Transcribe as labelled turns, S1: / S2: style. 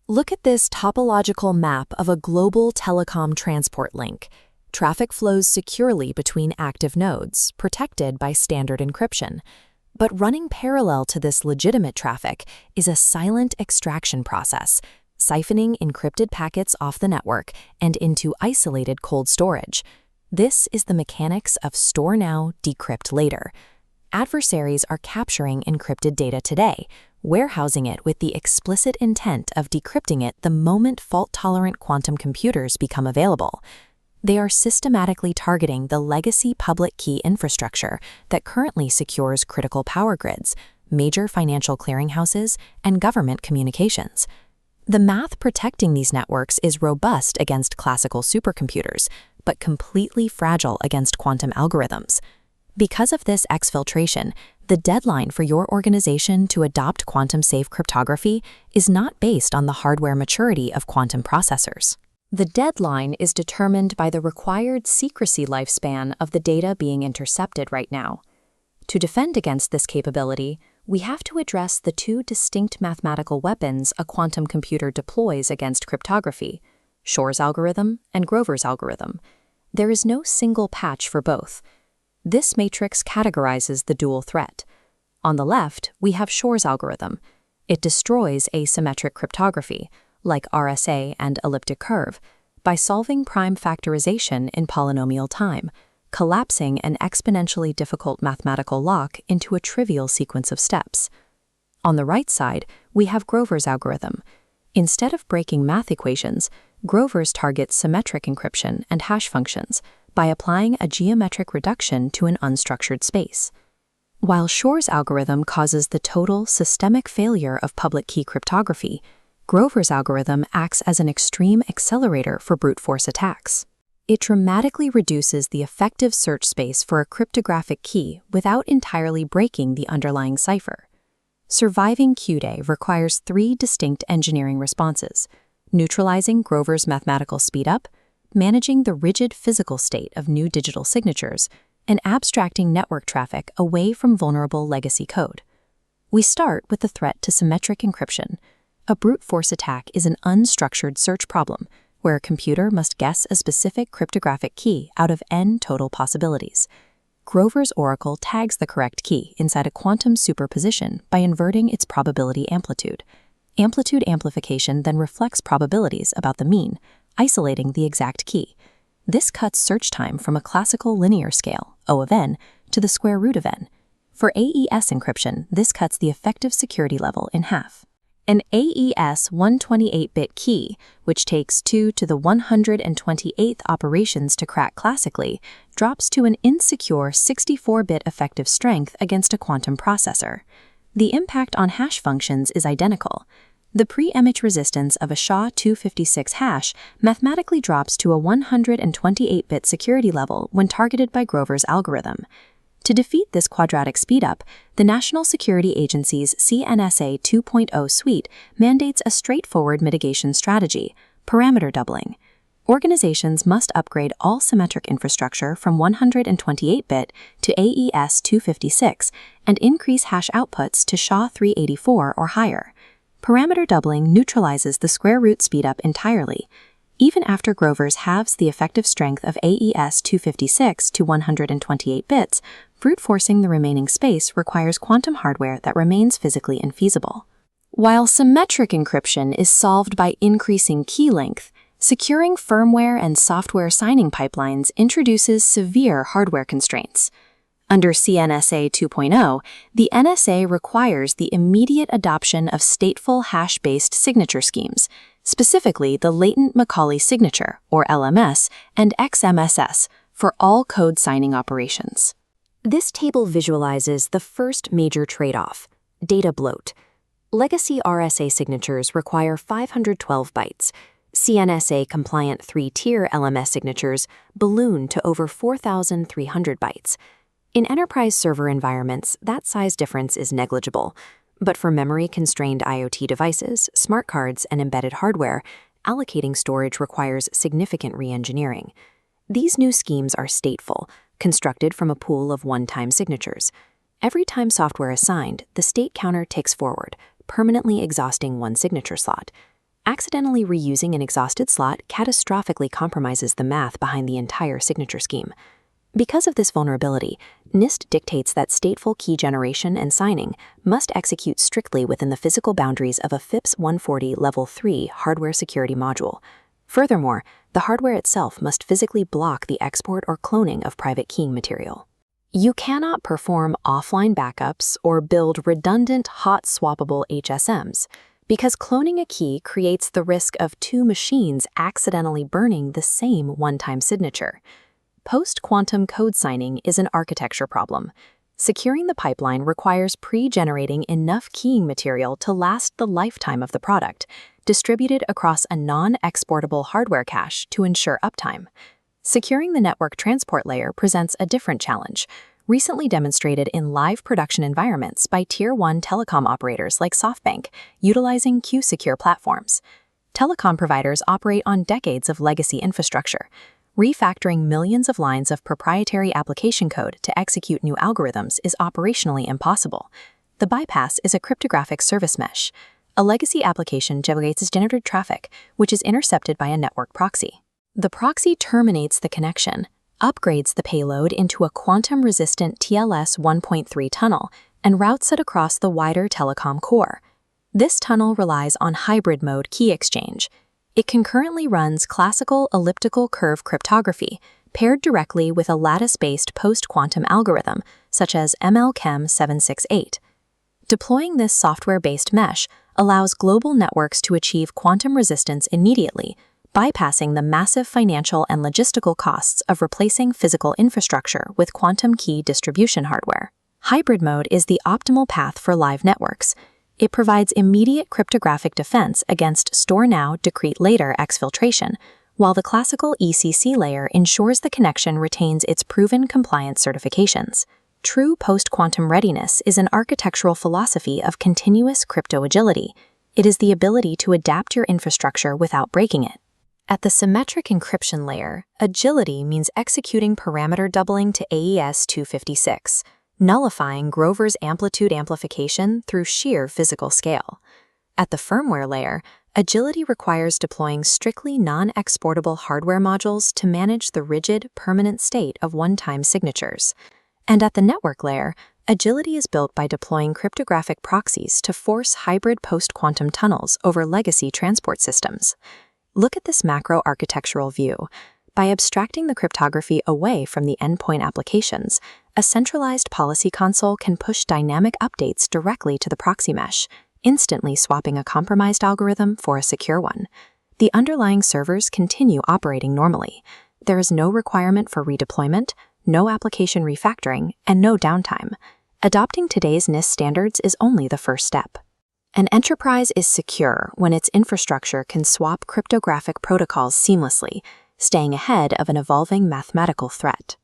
S1: Look at this topological map of a global telecom transport link. Traffic flows securely between active nodes, protected by standard encryption. But running parallel to this legitimate traffic is a silent extraction process, siphoning encrypted packets off the network and into isolated cold storage. This is the mechanics of store now, decrypt later. Adversaries are capturing encrypted data today, warehousing it with the explicit intent of decrypting it the moment fault-tolerant quantum computers become available. They are systematically targeting the legacy public key infrastructure that currently secures critical power grids, major financial clearinghouses, and government communications. The math protecting these networks is robust against classical supercomputers, but completely fragile against quantum algorithms. Because of this exfiltration, the deadline for your organization to adopt quantum-safe cryptography is not based on the hardware maturity of quantum processors. The deadline is determined by the required secrecy lifespan of the data being intercepted right now. To defend against this capability, we have to address the two distinct mathematical weapons a quantum computer deploys against cryptography: Shor's algorithm and Grover's algorithm. There is no single patch for both. This matrix categorizes the dual threat. On the left, we have Shor's algorithm. It destroys asymmetric cryptography, like RSA and elliptic curve, by solving prime factorization in polynomial time, collapsing an exponentially difficult mathematical lock into a trivial sequence of steps. On the right side, we have Grover's algorithm. Instead of breaking math equations, Grover's targets symmetric encryption and hash functions by applying a geometric reduction to an unstructured space. While Shor's algorithm causes the total systemic failure of public key cryptography, Grover's algorithm acts as an extreme accelerator for brute force attacks. It dramatically reduces the effective search space for a cryptographic key without entirely breaking the underlying cipher. Surviving Q-Day requires three distinct engineering responses: neutralizing Grover's mathematical speedup, managing the rigid physical state of new digital signatures, and abstracting network traffic away from vulnerable legacy code. We start with the threat to symmetric encryption. A brute force attack is an unstructured search problem where a computer must guess a specific cryptographic key out of n total possibilities. Grover's oracle tags the correct key inside a quantum superposition by inverting its probability amplitude. Amplitude amplification then reflects probabilities about the mean, isolating the exact key. This cuts search time from a classical linear scale, O of n, to the square root of n. For AES encryption, this cuts the effective security level in half. An AES 128-bit key, which takes 2 to the 128th operations to crack classically, drops to an insecure 64-bit effective strength against a quantum processor. The impact on hash functions is identical. The pre-image resistance of a SHA-256 hash mathematically drops to a 128-bit security level when targeted by Grover's algorithm. To defeat this quadratic speedup, the National Security Agency's CNSA 2.0 suite mandates a straightforward mitigation strategy: parameter doubling. Organizations must upgrade all symmetric infrastructure from 128-bit to AES 256 and increase hash outputs to SHA-384 or higher. Parameter doubling neutralizes the square root speedup entirely. Even after Grover's halves the effective strength of AES 256 to 128 bits, brute forcing the remaining space requires quantum hardware that remains physically infeasible. While symmetric encryption is solved by increasing key length, securing firmware and software signing pipelines introduces severe hardware constraints. Under CNSA 2.0, the NSA requires the immediate adoption of stateful hash-based signature schemes, specifically the latent Macaulay signature, or LMS, and XMSS, for all code signing operations. This table visualizes the first major trade-off: data bloat. Legacy RSA signatures require 512 bytes. CNSA-compliant 3-tier LMS signatures balloon to over 4,300 bytes. In enterprise server environments, that size difference is negligible. But for memory-constrained IoT devices, smart cards, and embedded hardware, allocating storage requires significant re-engineering. These new schemes are stateful, constructed from a pool of one-time signatures. Every time software is signed, the state counter ticks forward, permanently exhausting one signature slot. Accidentally reusing an exhausted slot catastrophically compromises the math behind the entire signature scheme. Because of this vulnerability, NIST dictates that stateful key generation and signing must execute strictly within the physical boundaries of a FIPS 140 Level 3 hardware security module. Furthermore, the hardware itself must physically block the export or cloning of private keying material. You cannot perform offline backups or build redundant hot swappable HSMs, because cloning a key creates the risk of two machines accidentally burning the same one-time signature. Post-quantum code signing is an architecture problem. Securing the pipeline requires pre-generating enough keying material to last the lifetime of the product, distributed across a non-exportable hardware cache to ensure uptime. Securing the network transport layer presents a different challenge, recently demonstrated in live production environments by Tier 1 telecom operators like SoftBank, utilizing Q-Secure platforms. Telecom providers operate on decades of legacy infrastructure. Refactoring millions of lines of proprietary application code to execute new algorithms is operationally impossible. The bypass is a cryptographic service mesh. A legacy application generates generated traffic, which is intercepted by a network proxy. The proxy terminates the connection, upgrades the payload into a quantum-resistant TLS 1.3 tunnel, and routes it across the wider telecom core. This tunnel relies on hybrid mode key exchange. It concurrently runs classical elliptical curve cryptography, paired directly with a lattice-based post-quantum algorithm, such as MLChem 768. Deploying this software-based mesh allows global networks to achieve quantum resistance immediately, bypassing the massive financial and logistical costs of replacing physical infrastructure with quantum key distribution hardware. Hybrid mode is the optimal path for live networks. It provides immediate cryptographic defense against store now, decrete later exfiltration, while the classical ECC layer ensures the connection retains its proven compliance certifications. True post-quantum readiness is an architectural philosophy of continuous crypto agility. It is the ability to adapt your infrastructure without breaking it. At the symmetric encryption layer, agility means executing parameter doubling to AES 256, nullifying Grover's amplitude amplification through sheer physical scale. At the firmware layer, agility requires deploying strictly non-exportable hardware modules to manage the rigid, permanent state of one-time signatures. And at the network layer, agility is built by deploying cryptographic proxies to force hybrid post-quantum tunnels over legacy transport systems. Look at this macro architectural view. By abstracting the cryptography away from the endpoint applications, a centralized policy console can push dynamic updates directly to the proxy mesh, instantly swapping a compromised algorithm for a secure one. The underlying servers continue operating normally. There is no requirement for redeployment, no application refactoring, and no downtime. Adopting today's NIST standards is only the first step. An enterprise is secure when its infrastructure can swap cryptographic protocols seamlessly, staying ahead of an evolving mathematical threat.